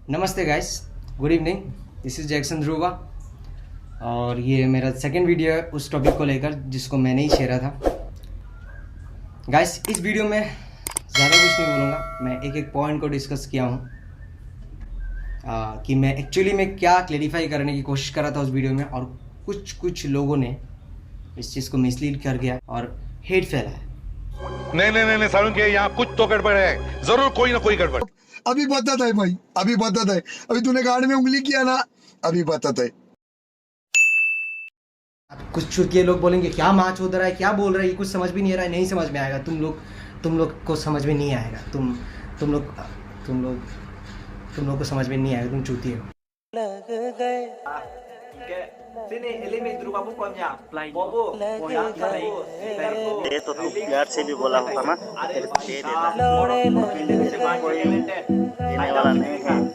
नमस्ते guys, good evening. This is Jackson Dhruva और ये मेरा सेकंड वीडियो है उस टॉपिक को लेकर जिसको मैंने ही शेयरा था। गाइस, इस वीडियो में ज़्यादा कुछ नहीं बोलूँगा, मैं एक एक पॉइंट को डिस्कस किया हूँ कि मैं एक्चुअली में क्या क्लैरिफाई करने की कोशिश कर रहा था उस वीडियो में, और कुछ लोगों ने इस चीज़ को मिसलीड कर गया और हेट फैलाया। नहीं सारुण के यहाँ कुछ तो गड़बड़ है, जरूर कोई ना कोई गड़बड़। अभी बताता है भाई, अभी बताता है। अभी तूने गाड़ में उंगली किया ना, अभी बताता है। कुछ चुतिए लोग बोलेंगे क्या माच हो रहा है, क्या बोल रहा है, ये कुछ समझ भी नहीं आ रहा है। नहीं समझ में आएगा, तुम लोग को समझ में नहीं आएगा। तुम लोग को समझ में नहीं आएगा, तुम चुतिए हो। ये तो तू प्यार से भी बोला होगा ना, दे देना, कोई देने वाला नहीं है।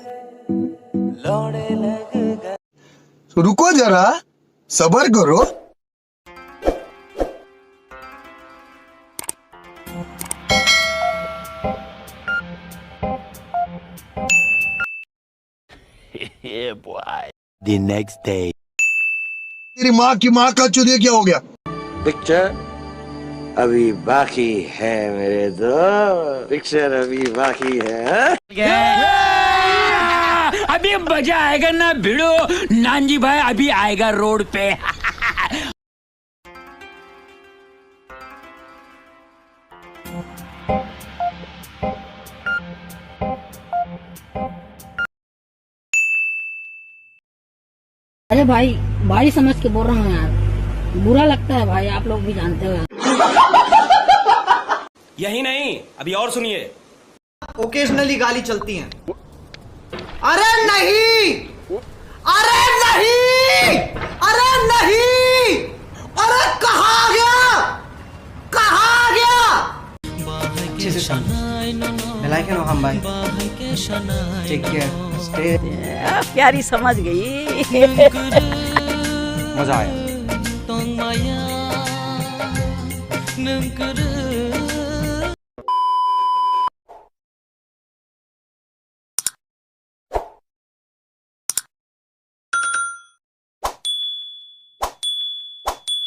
तो रुको जरा, सबर करो। Yeah, boy. The next day. तेरी माँ की माँ का चुदिया क्या हो गया? पिक्चर अभी बाकी है मेरे दो, पिक्चर अभी बाकी है। अभी मजा आएगा ना भिड़ो नानजी भाई, अभी आएगा रोड पे। अरे भाई, भाई समझ के बोल रहा हूँ यार, बुरा लगता है भाई, आप लोग भी जानते हो। यही नहीं, अभी और सुनिए। ओकेजनली गाली चलती हैं। अरे नहीं, अरे नहीं, अरे नहीं, अरे कहाँ गया अच्छे से लाइक एंड हम भाई, टेक केयर, स्टे। प्यारी समझ गई। मजा आया।